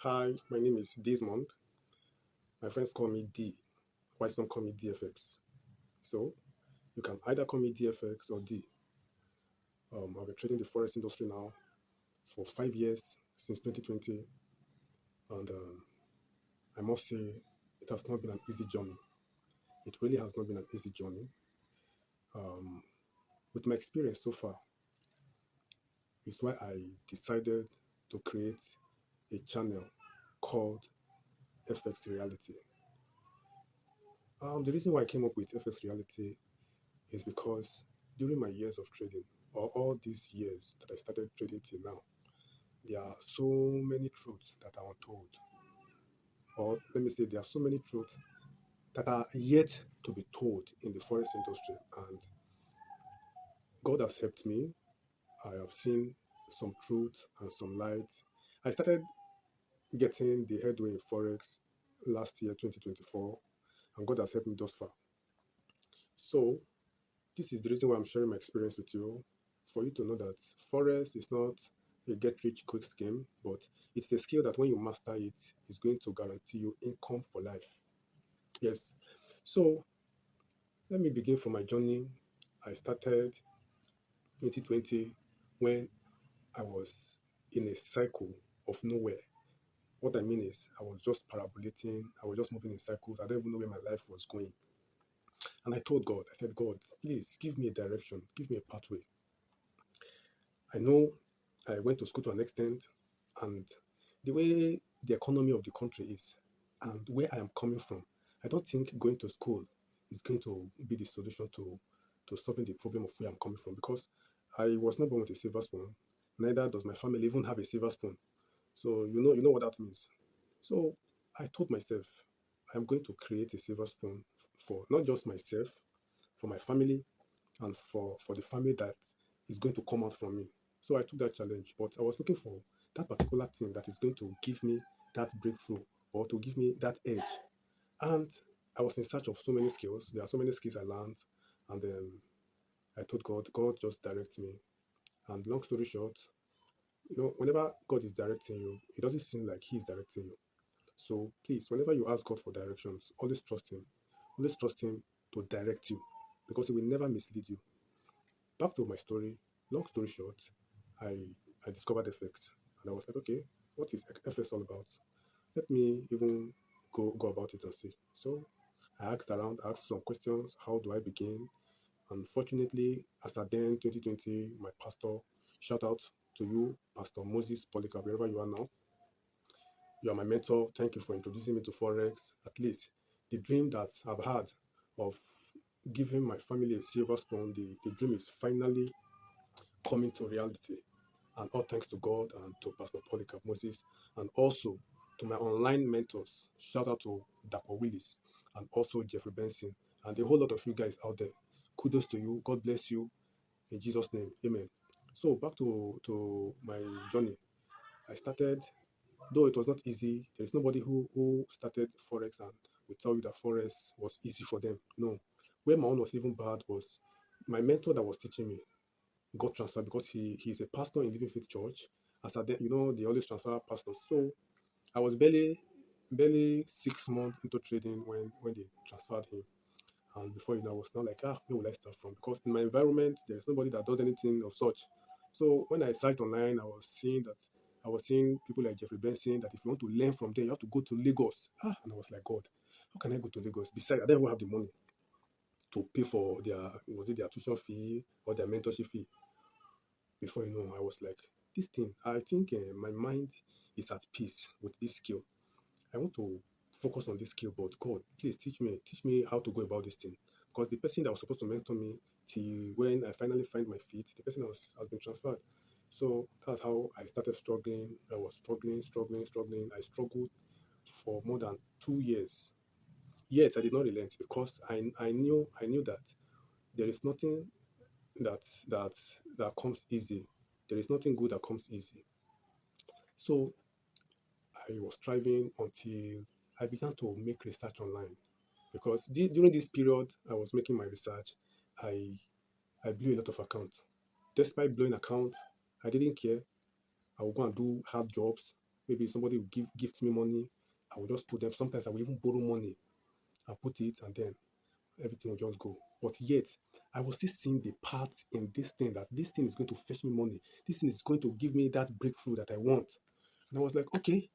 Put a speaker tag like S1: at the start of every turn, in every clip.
S1: Hi, my name is Desmond. My friends call me D. Why some call me DFX? So you can either call me DFX or D. I've been trading the forex industry now for 5 years since 2020, and I must say it has not been an easy journey. It really has not been an easy journey. Um, with my experience so far, it's why I decided to create a channel called FX Reality. The reason why I came up with FX Reality is because during my years of trading, or all these years that I started trading till now, there are so many truths that are untold. Or let me say, there are so many truths that are yet to be told in the forest industry. And God has helped me. I have seen some truth and some light. I started getting the headway in Forex last year, 2024, and God has helped me thus far. So, this is the reason why I'm sharing my experience with you, for you to know that Forex is not a get rich quick scheme, but it's a skill that when you master it, is going to guarantee you income for life. Yes. So let me begin from my journey. I started 2020 when I was in a cycle of nowhere. What I mean is, I was just parabolating, I was just moving in cycles. I don't even know where my life was going. And I told God, I said, God, please give me a direction, give me a pathway. I know I went to school to an extent, and the way the economy of the country is, and where I am coming from, I don't think going to school is going to be the solution to solving the problem of where I'm coming from, because I was not born with a silver spoon. Neither does my family even have a silver spoon. So you know what that means. So I told myself, I'm going to create a silver spoon for not just myself, for my family, and for the family that is going to come out from me. So I took that challenge, but I was looking for that particular thing that is going to give me that breakthrough, or to give me that edge. And I was in search of so many skills. There are so many skills I learned, and then I told God, God just direct me. And long story short, whenever God is directing you, it doesn't seem like He is directing you. So please, whenever you ask God for directions, always trust Him. Always trust Him to direct you, because He will never mislead you. Back to my story. Long story short, I I discovered FX, and I was like, okay, what is FX all about? Let me even go about it and see. So I asked around, asked some questions. How do I begin? Unfortunately, as at then 2020, my pastor, shout out to you, Pastor Moses Polycarp, wherever you are now. You are my mentor. Thank you for introducing me to Forex. At least the dream that I've had of giving my family a silver spoon, the dream is finally coming to reality. And all thanks to God and to Pastor Polycarp Moses, and also to my online mentors. Shout out to Dapper Willis and also Jeffrey Benson and a whole lot of you guys out there. Kudos to you. God bless you. In Jesus' name. Amen. So back to my journey. I started, though it was not easy. There is nobody who started Forex and will tell you that Forex was easy for them. No. Where my own was even bad was my mentor that was teaching me got transferred, because he's a pastor in Living Faith Church. As at then, they always transfer pastors. So I was barely 6 months into trading when they transferred him. And before I was not like, where will I start from? Because in my environment, there's nobody that does anything of such. So when I searched online, I was seeing people like Jeffrey Benson, that if you want to learn from them, you have to go to Lagos. And I was like, God, how can I go to Lagos? Besides, I don't even have the money to pay for their tuition fee or their mentorship fee. Before I was like, this thing, I think my mind is at peace with this skill. I want to focus on this skill, but God, please teach me how to go about this thing. Because the person that was supposed to mentor me till when I finally find my feet, the person has been transferred. So that's how I started struggling. I was struggling. I struggled for more than 2 years. Yet I did not relent, because I knew that there is nothing that that that comes easy. There is nothing good that comes easy. So I was striving until I began to make research online, because during this period I was making my research, I I blew a lot of accounts. Despite blowing accounts, I didn't care. I would go and do hard jobs, Maybe somebody will gift me money. I will just put them. Sometimes I will even borrow money and put it, and then everything will just go. But yet, I was still seeing the part in this thing that this thing is going to fetch me money. This thing is going to give me that breakthrough that I want. And I was like, okay,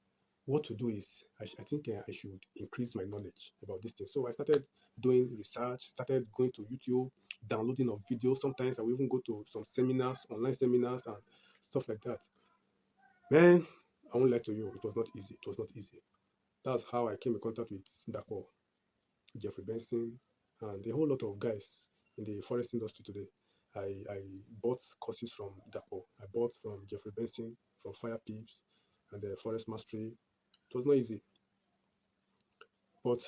S1: what to do is I think I should increase my knowledge about this thing. So I started doing research, started going to YouTube, downloading of videos. Sometimes I will even go to some seminars, online seminars, and stuff like that. Man, I won't lie to you, it was not easy. It was not easy. That's how I came in contact with Dapo, Jeffrey Benson, and a whole lot of guys in the forest industry today. I bought courses from Dapo. I bought from Jeffrey Benson, from Fire Pips, and the Forest Mastery. It was not easy, but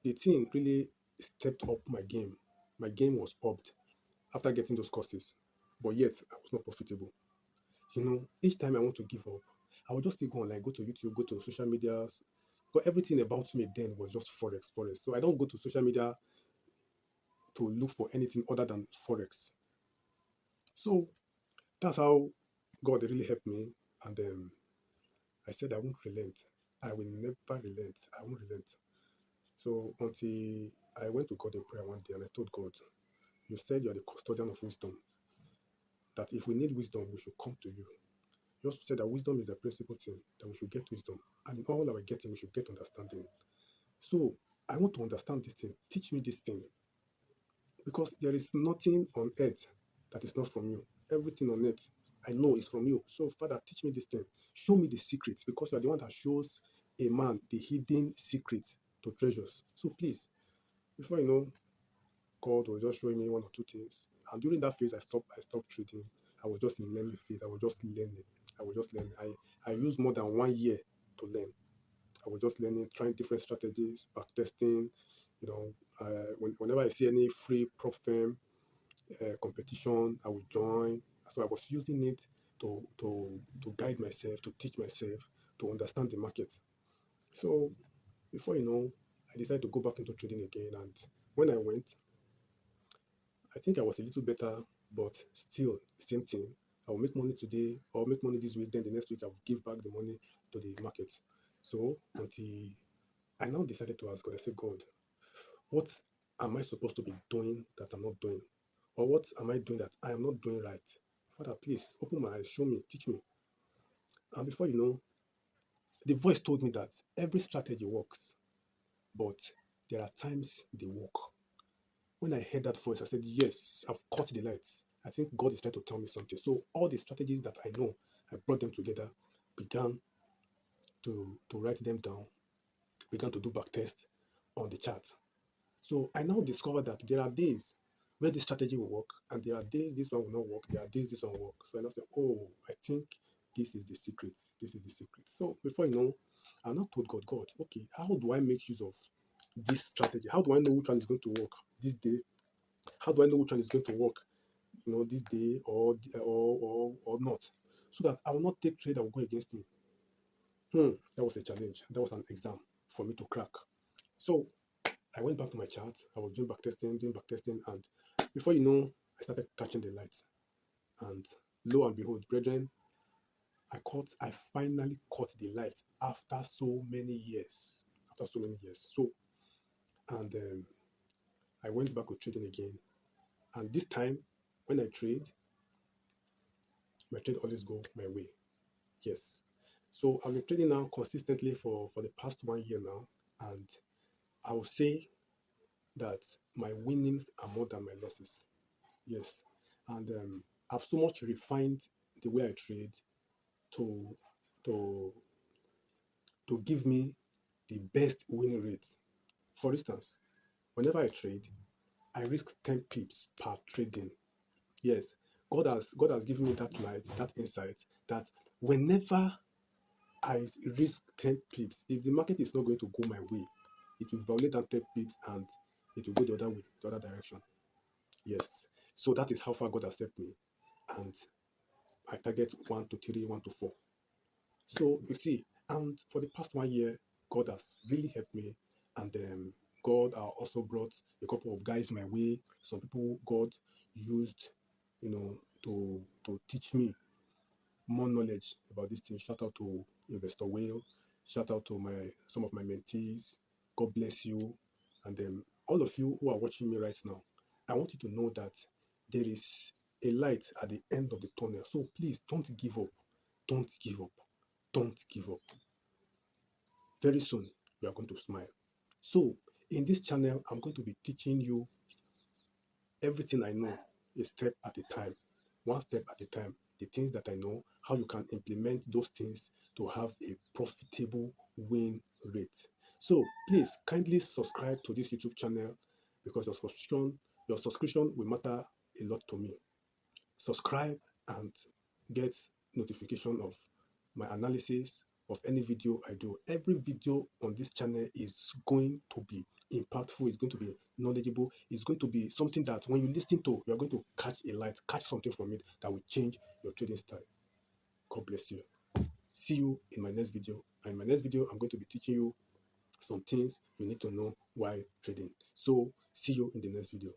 S1: the thing really stepped up my game. My game was upped after getting those courses, but yet I was not profitable. Each time I want to give up, I would just still go online, go to YouTube, go to social medias. Because everything about me then was just Forex, Forex. So I don't go to social media to look for anything other than Forex. So that's how God really helped me. And I said, I won't relent. I will never relent. I won't relent. So until I went to God in prayer one day and I told God, you said you're the custodian of wisdom, that if we need wisdom, we should come to you. You also said that wisdom is the principal thing, that we should get wisdom. And in all our getting, we should get understanding. So I want to understand this thing. Teach me this thing. Because there is nothing on earth that is not from you. Everything on earth, I know is from you. So, Father, teach me this thing. Show me the secrets, because you are the one that shows a man the hidden secret to treasures. So, please, before you know, God was just showing me one or two things. And during that phase, I stopped trading. I was just in learning phase. I was just learning. I was just learning. I used more than 1 year to learn. I was just learning, trying different strategies, back testing. Whenever I see any free prop firm competition, I would join. So I was using it to guide myself, to teach myself, to understand the market. So before you know, I decided to go back into trading again. And when I went, I think I was a little better, but still, same thing. I will make money today, or make money this week, then the next week I will give back the money to the market. So until I now decided to ask God, I said, God, what am I supposed to be doing that I'm not doing? Or what am I doing that I am not doing right? Father, please open my eyes, show me, teach me. And before you know, the voice told me that every strategy works, but there are times they work. When I heard that voice, I said, yes, I've caught the light. I think God is trying to tell me something. So all the strategies that I know, I brought them together, began to write them down, began to do back tests on the chart. So I now discovered that there are days where this strategy will work, and there are days this one will not work. There are days this one will work. So I now say, oh, I think this is the secret. This is the secret. So before you know, I now told God, God, okay, how do I make use of this strategy? How do I know which one is going to work this day? How do I know which one is going to work, this day or not? So that I will not take trade that will go against me. That was a challenge. That was an exam for me to crack. So I went back to my chart. I was doing back testing, and before you know, I started catching the light. And lo and behold, brethren, I finally caught the light after so many years. After so many years. So, and I went back to trading again. And this time, when I trade, my trade always go my way. Yes. So I've been trading now consistently for the past 1 year now, and I will say that my winnings are more than my losses. Yes. And I've so much refined the way I trade to to to give me the best winning rate. For instance, whenever I trade, I risk 10 pips per trading. Yes. God has given me that light, that insight, that whenever I risk 10 pips, if the market is not going to go my way, it will violate that 10 pips and it will go the other way, the other direction. Yes. So that is how far God has helped me. And I target 1 to 3, 1 to 4. So you see, and for the past 1 year, God has really helped me. And God also brought a couple of guys my way. Some people God used, to teach me more knowledge about this thing, shout out to Investor Whale, shout out to some of my mentees. God bless you. And all of you who are watching me right now, I want you to know that there is a light at the end of the tunnel. So please don't give up. Don't give up. Don't give up. Very soon, you are going to smile. So, in this channel, I'm going to be teaching you everything I know, a step at a time, one step at a time. The things that I know, how you can implement those things to have a profitable win rate. So, please kindly subscribe to this YouTube channel because your subscription will matter a lot to me. Subscribe and get notification of my analysis of any video I do. Every video on this channel is going to be impactful, it's going to be knowledgeable, it's going to be something that when you listen to, you're going to catch a light, catch something from it that will change your trading style. God bless you. See you in my next video. And in my next video, I'm going to be teaching you some things you need to know while trading. So, see you in the next video.